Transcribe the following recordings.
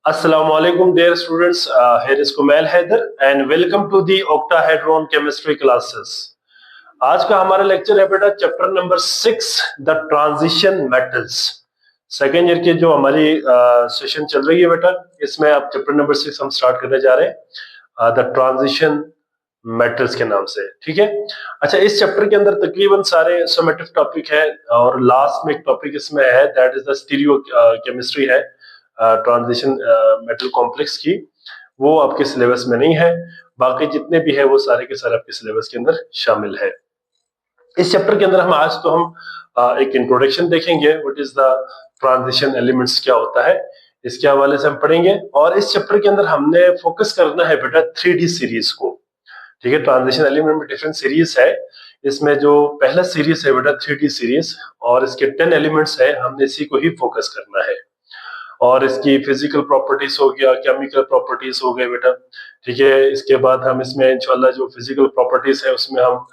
Assalamu alaikum dear students. Here is Kumail Haider and welcome to the octahedron chemistry classes. आज का हमारा lecture है बेटा chapter number 6 the transition metals. Second year की जो हमारी सेशन चल रही है बेटा, इसमें अब चैप्टर नंबर 6 हम स्टार्ट करने जा रहे हैं द ट्रांजिशन मेटल्स के नाम से। ठीक है, अच्छा, इस चैप्टर के अंदर तकरीबन सारे समेटिव टॉपिक है और लास्ट में एक टॉपिक इसमें है that is the stereo chemistry है ट्रांजिशन मेटल कॉम्प्लेक्स की। वो आपके सिलेबस में नहीं है, बाकी जितने भी है वो सारे के सारे आपके सिलेबस के अंदर शामिल है। इस चैप्टर के अंदर हम आज तो हम एक इंट्रोडक्शन देखेंगे, what is the transition elements क्या होता है, इसके हवाले से हम पढ़ेंगे। और इस चैप्टर के अंदर हमने फोकस करना है बेटा 3D सीरीज को। ठीक है, ट्रांजिशन एलिमेंट में डिफरेंट सीरीज है, इसमें जो पहला सीरीज है बेटा 3D सीरीज और इसके 10 एलिमेंट्स है, हमने इसी को ही फोकस करना है। और इसकी फिजिकल प्रॉपर्टीज हो गया, केमिकल प्रॉपर्टीज हो गए बेटा। ठीक है, इसके बाद हम इसमें इंशाल्लाह जो फिजिकल प्रॉपर्टीज है उसमें हम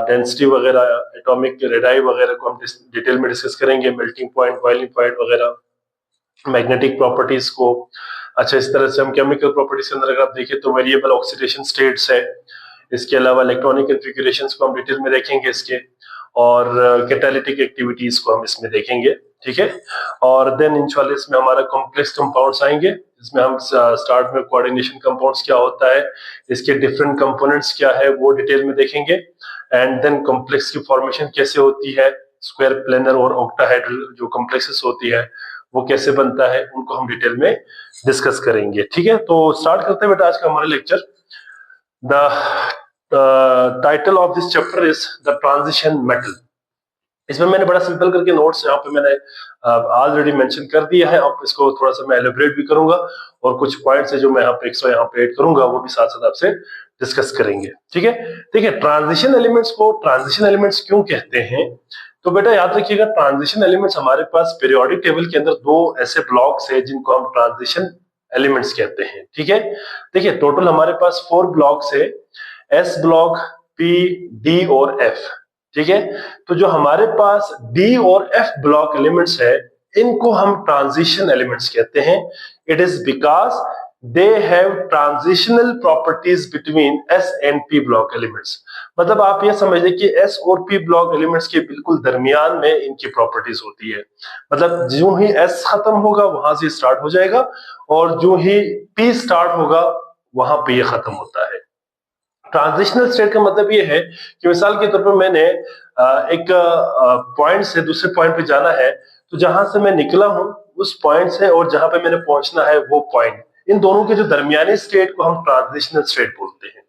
डेंसिटी वगैरह, एटॉमिक रेडाई वगैरह को हम डिटेल में डिस्कस करेंगे, मेल्टिंग पॉइंट, बॉइलिंग पॉइंट वगैरह, मैग्नेटिक प्रॉपर्टीज को। अच्छा, इस तरह से हम केमिकल प्रॉपर्टीज के अंदर अगर आप देखें तो वेरिएबल ऑक्सीडेशन स्टेट्स है, इसके अलावा इलेक्ट्रॉनिक कॉन्फ़िगरेशंस को हम डिटेल में देखेंगे इसके, और कैटालिटिक एक्टिविटीज को हम इसमें देखेंगे। ठीक है, और देन इंशाल्लाह इसमें हमारा कॉम्प्लेक्स कंपाउंड्स आएंगे, इसमें हम स्टार्ट में कोऑर्डिनेशन कंपाउंड्स क्या होता है, इसके डिफरेंट कंपोनेंट्स क्या है वो डिटेल में देखेंगे। एंड देन कॉम्प्लेक्स की फॉर्मेशन कैसे होती है, स्क्वायर, प्लेनर और ऑक्टाहेड्रल जो कॉम्प्लेक्सेस होती है वो कैसे बनता है, उनको हम डिटेल में डिस्कस करेंगे। ठीक है, तो स्टार्ट करते हैं बेटा आज का हमारा lecture. The title of this chapter is the transition metal. इसमें मैंने बड़ा सिंपल करके नोट्स यहाँ पे मैंने ऑलरेडी मेंशन कर दिया है, अब इसको थोड़ा सा मैं एलिब्रेट भी करूंगा और कुछ पॉइंट्स है जो मैं यहाँ पे एक्स्ट्रा यहाँ पे ऐड करूंगा वो भी साथ साथ आपसे डिस्कस करेंगे। ठीक है, देखिए ट्रांजिशन एलिमेंट्स को ट्रांजिशन एलिमेंट्स क्यों कहते हैं, तो बेटा याद रखिएगा ट्रांजिशन एलिमेंट्स हमारे पास पीरियोडिक टेबल के अंदर दो ऐसे ब्लॉक्स है जिनको हम ट्रांजिशन एलिमेंट्स कहते हैं। ठीक है, देखिए टोटल हमारे पास 4 ब्लॉक्स है, एस ब्लॉक, पी, डी और एफ। ठीक है, तो जो हमारे पास डी और एफ ब्लॉक एलिमेंट्स है इनको हम ट्रांजिशन एलिमेंट्स कहते हैं। It is because they have transitional properties between S and P block elements. मतलब आप ये समझ लें कि एस और पी ब्लॉक एलिमेंट्स के बिल्कुल दरमियान में इनकी प्रॉपर्टीज होती है। मतलब जो ही एस खत्म होगा वहां से स्टार्ट हो जाएगा और जो ही पी स्टार्ट होगा वहां पे ये खत्म होता है। ट्रांजिशनल स्टेट का मतलब ये है कि मिसाल के तौर पर मैंने एक पॉइंट से दूसरे पॉइंट पे जाना है, तो जहां से मैं निकला हूं उस पॉइंट से और जहां पे मैंने पहुंचना है वो पॉइंट, इन दोनों के जो दरमियानी स्टेट को हम ट्रांजिशनल स्टेट बोलते हैं।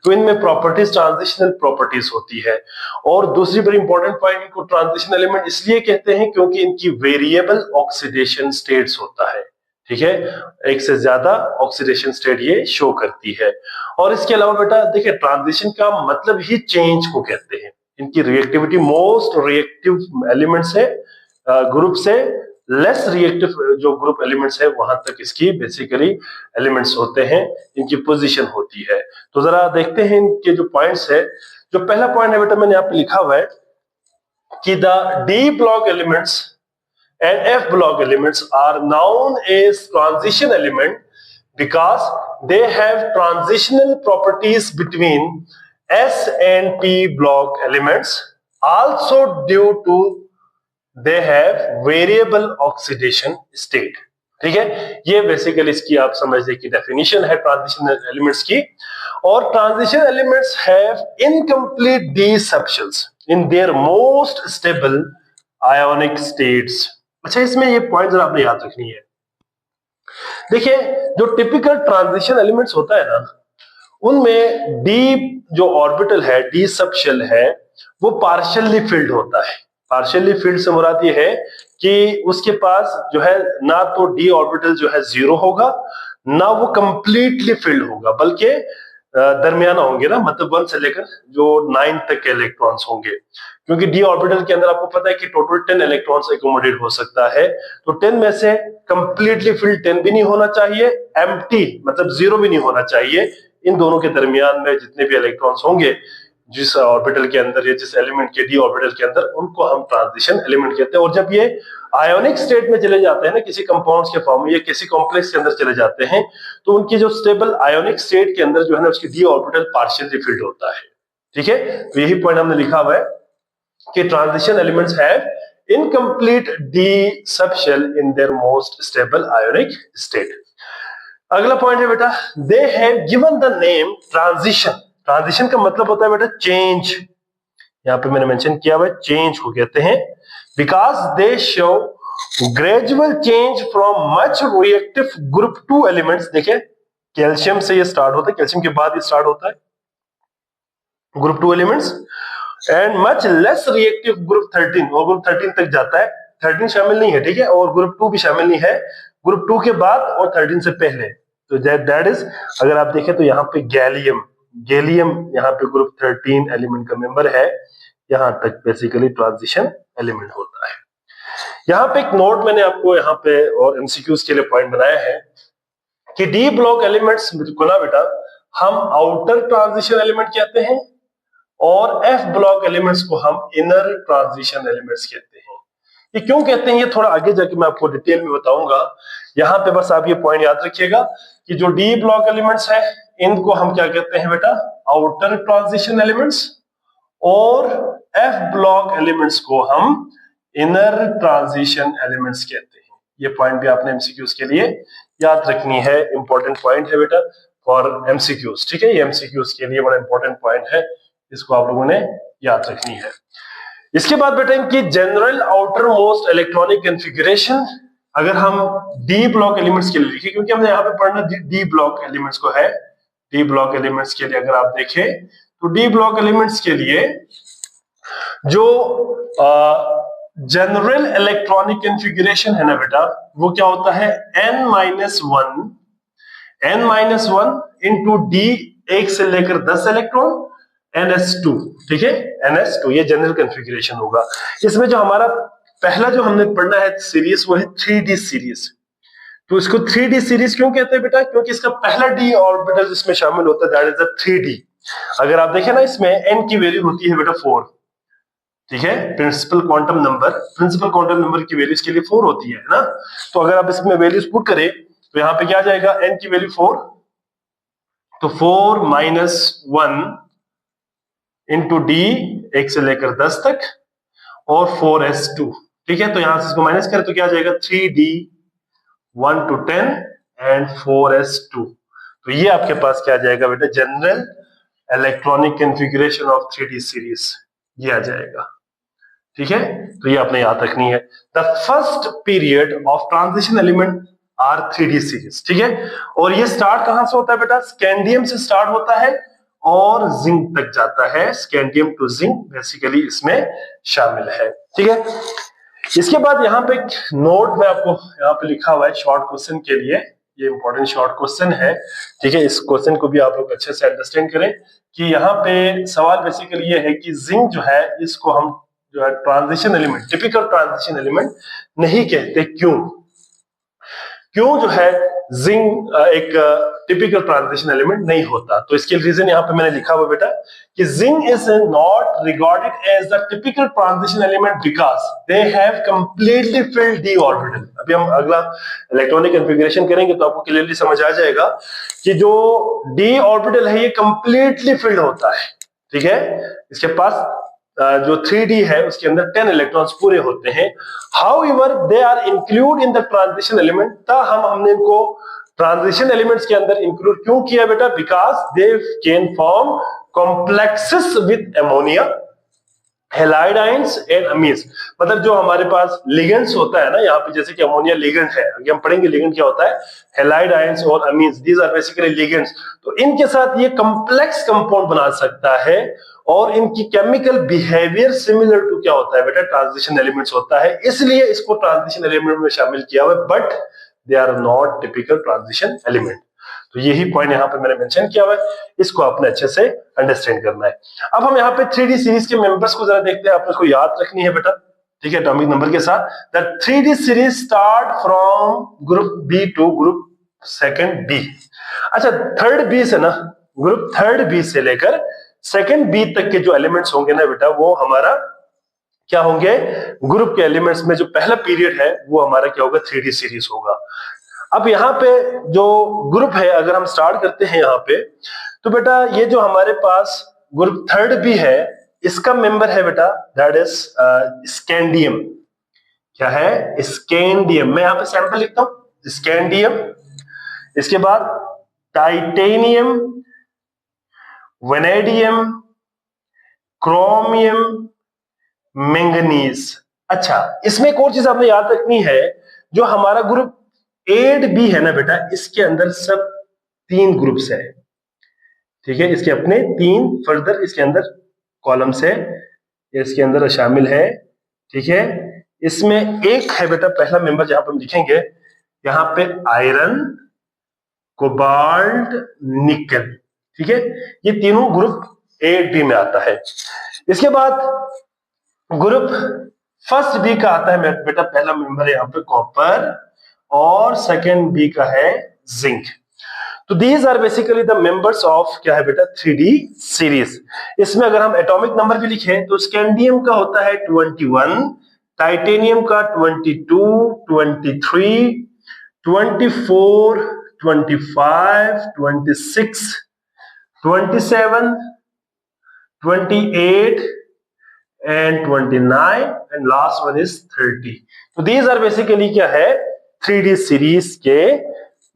तो इनमें प्रॉपर्टीज ट्रांजिशनल प्रॉपर्टीज होती है। और दूसरी बड़ी इंपॉर्टेंट पॉइंट, इनको ट्रांजिशन एलिमेंट इसलिए कहते हैं क्योंकि इनकी वेरिएबल ऑक्सीडेशन स्टेट्स होता है। ठीक है, एक से ज्यादा ऑक्सीडेशन स्टेट ये शो करती है। और इसके अलावा बेटा देखिए ट्रांजिशन का मतलब ही चेंज को कहते हैं। इनकी रिएक्टिविटी, मोस्ट रिएक्टिव एलिमेंट्स है ग्रुप से लेस रिएक्टिव जो ग्रुप एलिमेंट्स है वहां तक इसकी बेसिकली एलिमेंट्स होते हैं, इनकी पोजीशन होती है। तो जरा देखते हैं इनके जो पॉइंट्स है। जो पहला पॉइंट है बेटा मैंने यहाँ पे लिखा हुआ है कि the D block elements and F block elements are known as transition element because they have transitional properties between S and P block elements, also due to they have variable oxidation state। ठीक है, ये basically इसकी आप समझ लें कि definition है transition elements की। और transition elements have incomplete D subshells in their most stable ionic states. अच्छा, इसमें ये पॉइंट जरा आपने याद रखनी है। देखिए जो टिपिकल ट्रांजिशन एलिमेंट्स होता है ना, उनमें डी जो ऑर्बिटल है, डी सबशेल है, वो पार्शियली फिल्ड होता है। पार्शियली फिल्ड से मुराद ये है कि उसके पास जो है ना तो डी ऑर्बिटल जो है 0 होगा, ना वो कंप्लीटली फिल्ड होगा, बल्कि दरमियाना होंगे ना, मतलब 1 से लेकर जो 9 तक के इलेक्ट्रॉन्स होंगे। क्योंकि डी ऑर्बिटल के अंदर आपको पता है कि टोटल 10 इलेक्ट्रॉन्स एकोमोडेट हो सकता है, तो 10 में से कंप्लीटली फिल्ड 10 भी नहीं होना चाहिए, एम्प्टी मतलब 0 भी नहीं होना चाहिए। इन दोनों के दरमियान में जितने भी इलेक्ट्रॉन्स होंगे जिस ऑर्बिटल के अंदर या जिस एलिमेंट के डी ऑर्बिटल के अंदर, उनको हम ट्रांजिशन एलिमेंट कहते हैं। और जब ये आयोनिक स्टेट में चले जाते हैं ना, किसी कंपाउंड्स के फॉर्म में या किसी कॉम्प्लेक्स के अंदर चले जाते हैं, तो उनकी जो स्टेबल आयोनिक स्टेट के अंदर जो है ना, उसकी डी ऑर्बिटल पार्शियली फिल्ड होता है। ठीक है, तो यही पॉइंट हमने लिखा हुआ है कि transition elements have incomplete D subshell in their most stable ionic state. अगला पॉइंट है बेटा, they have given the name transition. Transition का मतलब होता है बेटा चेंज, यहां पे मैंने मेंशन किया हुआ है, चेंज को कहते हैं, because they show gradual change from much reactive group 2 elements. देखिए कैल्शियम से ये स्टार्ट होता है, कैल्शियम के बाद ये स्टार्ट होता है group 2 elements, and much less reactive group 13, और ग्रुप 13 तक जाता है। 13 शामिल नहीं है, ठीक है, और ग्रुप 2 भी शामिल नहीं है, ग्रुप 2 के बाद और 13 से पहले। तो दैट इज, अगर आप देखें तो यहाँ पे गैलियम यहाँ पे ग्रुप 13 एलिमेंट का मेंबर है, यहाँ तक बेसिकली ट्रांजिशन एलिमेंट होता है। यहाँ पे एक नोट मैंने आपको यहाँ पे और एमसीक्यूज के लिए पॉइंट बनाया है कि डी ब्लॉक एलिमेंट्स को ना बेटा हम आउटर ट्रांजिशन एलिमेंट कहते हैं, और एफ ब्लॉक एलिमेंट्स को हम इनर ट्रांजिशन एलिमेंट्स कहते हैं। ये क्यों कहते हैं ये थोड़ा आगे जाके मैं आपको डिटेल में बताऊंगा। यहाँ पे बस आप ये पॉइंट याद रखिएगा कि जो डी ब्लॉक एलिमेंट्स है इनको हम क्या कहते हैं बेटा, आउटर ट्रांजिशन एलिमेंट्स, और एफ ब्लॉक एलिमेंट्स को हम इनर ट्रांजिशन एलिमेंट्स कहते हैं। ये पॉइंट भी आपने एमसीक्यूज के लिए याद रखनी है, इंपॉर्टेंट पॉइंट है बेटा फॉर एमसीक्यूज। ठीक है, ये एमसीक्यूज के लिए बड़ा इंपॉर्टेंट पॉइंट है, इसको आप लोगों ने याद रखनी है। इसके बाद बेटा इनकी general outer most electronic configuration, अगर हम डी ब्लॉक एलिमेंट्स के लिए लिखें, क्योंकि हमने यहाँ पे पढ़ना डी ब्लॉक एलिमेंट्स को है, डी ब्लॉक एलिमेंट्स के लिए अगर आप देखें तो डी ब्लॉक एलिमेंट्स के लिए जो जनरल इलेक्ट्रॉनिक कॉन्फ़िगरेशन है ना बेटा, वो क्या होता है, n-1 इंटू डी, 1 से लेकर 10 इलेक्ट्रॉन, ns2। ठीक है, ns2 ये जनरल कॉन्फ़िगरेशन होगा। इसमें जो हमारा पहला जो हमने पढ़ना है सीरीज, वो है 3d सीरीज। तो इसको 3d सीरीज क्यों कहते हैं बेटा, क्योंकि इसका पहला d ऑर्बिटल जिसमें शामिल होता है दैट इज अ 3d। अगर आप देखें ना, इसमें n की वैल्यू होती है बेटा 4। ठीक है, प्रिंसिपल क्वांटम नंबर की वैल्यू इसके लिए 4 होती है ना। तो अगर आप इसमें वैल्यूज पुट करें तो यहाँ पे क्या जाएगा, n की वैल्यू 4, तो 4 माइनस 1 इंटू डी, 1 से लेकर 10 तक, और 4s2। ठीक है, तो यहां से इसको माइनस करें तो क्या आ जाएगा, 3d 1 to 10 एंड 4s2। तो ये आपके पास क्या आ जाएगा बेटा, general electronic configuration of 3d series, ये आ जाएगा। ठीक है, तो ये आपने याद रखनी है। The first period of transition element are 3d series. ठीक है, और ये स्टार्ट कहां से होता है बेटा, स्कैंडियम से स्टार्ट होता है और जिंक तक जाता है। स्कैंडियम टू जिंक बेसिकली इसमें शामिल है। ठीक है, इसके बाद यहाँ पे एक नोट में आपको यहाँ पे लिखा हुआ है शॉर्ट क्वेश्चन के लिए, ये इंपॉर्टेंट शॉर्ट क्वेश्चन है। ठीक है, इस क्वेश्चन को भी आप लोग अच्छे से अंडरस्टैंड करें कि यहाँ पे सवाल बेसिकली ये है कि जिंक जो है, इसको हम जो है transition element, typical transition element नहीं कहते। क्यों जो है जिंक एक टिपिकल ट्रांजिशन एलिमेंट नहीं होता, तो इसके रीजन यहाँ पे मैंने लिखा हुआ बेटा कि zinc is not regarded as the typical transition element because they have completely filled D orbital. अभी हम अगला इलेक्ट्रॉनिक कॉन्फ़िगरेशन करेंगे तो आपको क्लियरली समझ आ जाएगा कि जो डी ऑर्बिटल है ये कंप्लीटली फिल्ड होता है। ठीक है, इसके पास जो 3d है उसके अंदर 10 इलेक्ट्रॉन्स पूरे होते हैं। However they are include in the transition element, हमने इनको ट्रांजिशन एलिमेंट्स के अंदर इंक्लूड क्यों किया बेटा, because they can form complexes with ammonia, halide ions and amines. मतलब जो हमारे पास लिगेंड्स होता है ना, यहाँ पे जैसे कि अमोनिया लिगेंड है, आगे हम पढ़ेंगे लिगेंड क्या होता है, हैलाइड आयंस और amines, these are basically ligands. तो इनके साथ ये कॉम्प्लेक्स कंपाउंड बना सकता है और इनकी केमिकल बिहेवियर सिमिलर टू क्या होता है बेटा, ट्रांजिशन एलिमेंट्स होता है, इसलिए इसको ट्रांजिशन एलिमेंट में शामिल किया हुआ है, but they are not typical transition element. तो यही पॉइंट यहाँ पे मैंने मेंशन किया हुआ है, इसको आपने अच्छे से अंडरस्टैंड करना है। अब हम यहाँ पे 3d सीरीज के मेंबर्स को जरा देखते हैं, आपने इसको याद रखनी है बेटा। ठीक है, एटॉमिक नंबर के साथ the 3d series start from group B to group second B. अच्छा, थर्ड बी से ना, ग्रुप थर्ड बी से लेकर सेकंड बी तक के जो एलिमेंट्स होंगे ना बेटा, वो हमारा क्या होंगे, ग्रुप के एलिमेंट्स में जो पहला पीरियड है वो हमारा क्या होगा, 3D सीरीज होगा। अब यहाँ पे जो ग्रुप है, अगर हम स्टार्ट करते हैं यहाँ पे, तो बेटा ये जो हमारे पास ग्रुप थर्ड बी है, इसका मेंबर है बेटा दैट इज स्कैंडियम। क्या है, स्कैंडियम। मैं यहाँ पे सैंपल लिखता हूं, स्कैंडियम, इसके बाद टाइटेनियम, वेनेडियम, क्रोमियम, मैंगनीज। अच्छा, इसमें एक और चीज आपने याद रखनी है, जो हमारा ग्रुप 8B है ना बेटा, इसके अंदर सब 3 ग्रुप्स है। ठीक है, इसके अपने 3 फर्दर इसके अंदर कॉलम्स है, इसके अंदर शामिल है। ठीक है, इसमें एक है बेटा पहला मेंबर, जहां पर हम लिखेंगे यहाँ पे आयरन, कोबाल्ट, निकल। ठीक है, ये तीनों ग्रुप 8B में आता है। इसके बाद ग्रुप फर्स्ट बी का आता है बेटा, पहला मेंबर है यहाँ पे कॉपर, और सेकंड बी का है जिंक। तो these are basically the members of क्या है बेटा, 3D सीरीज। इसमें अगर हम एटॉमिक नंबर भी लिखें तो स्कैंडियम का होता है 21, टाइटेनियम का 22, 23, 24, 25, 26, 27, 28 and 29 and last one is 30. तो these are basically क्या है, 3D सीरीज के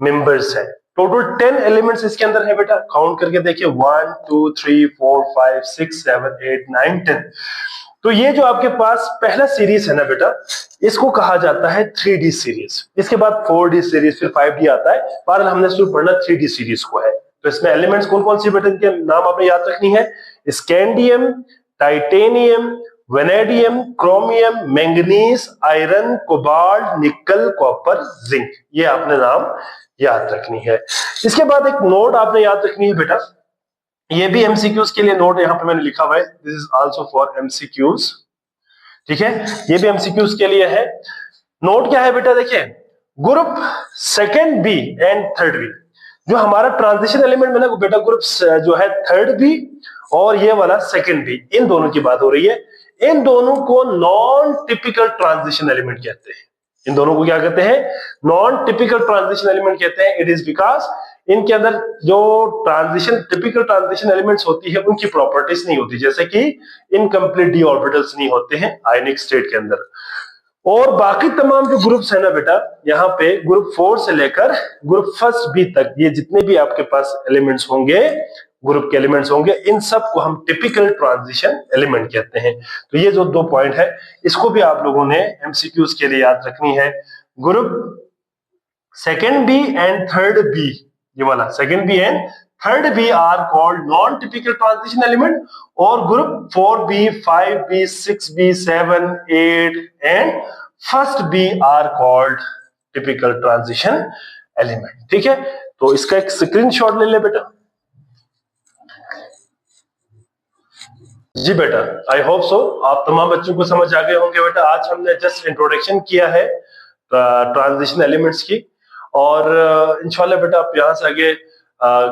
मेंबर्स है। टोटल 10 एलिमेंट्स इसके अंदर है बेटा, काउंट करके देखिए 1 2 3 4 5 6 7 8 9 10। तो ये जो आपके पास पहला सीरीज है ना बेटा, इसको कहा जाता है 3D सीरीज। इसके बाद 4D सीरीज, फिर 5D आता है, पर हमने सिर्फ पढ़ना 3D सीरीज को है। तो इसमें एलिमेंट्स कौन कौन सी बेटा, इनके नाम आपने याद रखनी है, scandium, titanium, vanadium, chromium, manganese, iron, cobalt, निकल, कॉपर, जिंक। ये आपने नाम याद रखनी है। इसके बाद एक नोट आपने याद रखनी है बेटा, ये भी एमसीक्यूज के लिए नोट यहाँ पे मैंने लिखा हुआ है, this is also for MCQs. ठीक है, ये भी एमसीक्यूज के लिए है। नोट क्या है बेटा, देखिए group second B and third B, जो हमारा ट्रांजिशन एलिमेंट में ना बेटा, ग्रुप जो है थर्ड बी और ये वाला सेकंड बी, इन दोनों की बात हो रही है। इन दोनों को नॉन टिपिकल ट्रांजिशन एलिमेंट कहते हैं। इन दोनों को क्या कहते हैं, नॉन टिपिकल ट्रांजिशन एलिमेंट कहते हैं। इट इज बिकॉज इनके अंदर जो ट्रांजिशन टिपिकल ट्रांजिशन एलिमेंट्स होती है, उनकी प्रॉपर्टीज नहीं होती, जैसे कि इनकम्प्लीट डी ऑर्बिटल्स नहीं होते हैं आयनिक स्टेट के अंदर। और बाकी तमाम जो ग्रुप्स है ना बेटा, यहाँ पे ग्रुप 4 से लेकर ग्रुप फर्स्ट बी तक, ये जितने भी आपके पास एलिमेंट्स होंगे, ग्रुप के एलिमेंट्स होंगे, इन सब को हम टिपिकल ट्रांजिशन एलिमेंट कहते हैं। तो ये जो 2 पॉइंट है, इसको भी आप लोगों ने एमसीक्यूज के लिए याद रखनी है। Group second B and third B, ये वाला second B and third B are called non typical transition element, और group 4B, 5B, 6B, 7, 8 and first B are called typical transition element. ठीक है, तो इसका एक स्क्रीनशॉट ले ले बेटा। जी बेटा, आई होप सो आप तमाम बच्चों को समझ आ गए होंगे बेटा। आज हमने जस्ट इंट्रोडक्शन किया है ट्रांजिशन एलिमेंट्स की, और इंशाल्लाह बेटा आप यहाँ से आगे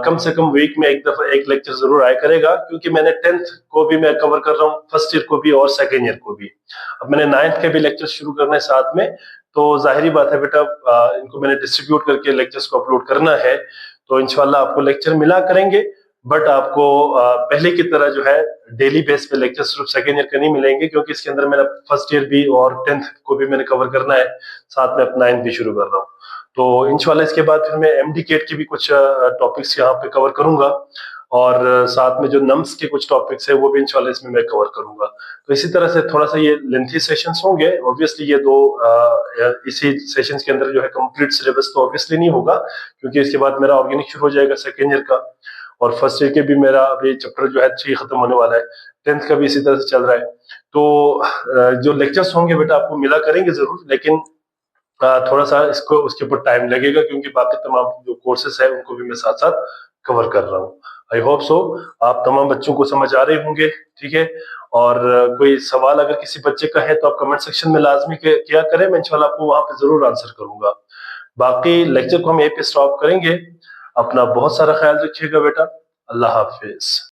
कम से कम वीक में एक दफा एक लेक्चर जरूर आया करेगा, क्योंकि मैंने 10th को भी मैं कवर कर रहा हूँ, फर्स्ट ईयर को भी और सेकेंड ईयर को भी। अब मैंने 9th के भी लेक्चर शुरू करने साथ में, तो जाहिर बात है बेटा इनको मैंने डिस्ट्रीब्यूट करके लेक्चर्स को अपलोड करना है। तो इंशाल्लाह आपको लेक्चर मिला करेंगे, बट आपको पहले की तरह जो है डेली बेस पे लेक्चर सिर्फ सेकेंड ईयर के नहीं मिलेंगे, क्योंकि इसके अंदर मेरा फर्स्ट ईयर भी और 10th को भी मैंने कवर करना है, साथ में अपना 9th भी शुरू कर रहा हूँ। तो इंशाल्लाह इसके बाद फिर मैं एमडीकेट की भी कुछ टॉपिक्स यहाँ पे कवर करूंगा, और साथ में जो नम्स के कुछ टॉपिक्स है वो भी इंशाल्लाह इसमें मैं कवर करूंगा। तो इसी तरह से थोड़ा सा ये लेंथी सेशंस होंगे। ऑब्वियसली ये 2 इसी सेशंस के अंदर जो है कंप्लीट सिलेबस तो ऑब्वियसली नहीं होगा, क्योंकि इसके बाद मेरा ऑर्गेनिक शुरू हो जाएगा सेकेंड ईयर का, और फर्स्ट ईयर के भी मेरा अभी चैप्टर जो है 3 खत्म होने वाला है, 10th का भी इसी तरह से चल रहा है। तो जो लेक्चर्स होंगे बेटा आपको मिला करेंगे जरूर, लेकिन थोड़ा सा इसको उसके ऊपर टाइम लगेगा, क्योंकि बाकी तमाम जो कोर्सेस है उनको भी मैं साथ साथ कवर कर रहा हूँ। आई होप सो आप तमाम बच्चों को समझ आ रहे होंगे। ठीक है, और कोई सवाल अगर किसी बच्चे का है तो आप कमेंट सेक्शन में लाजमी किया करें, मैं इंशाल्लाह आपको वहां पे जरूर आंसर करूंगा। बाकी लेक्चर को हम यहीं पे स्टॉप करेंगे। अपना बहुत सारा ख्याल रखिएगा बेटा। अल्लाह हाफिज।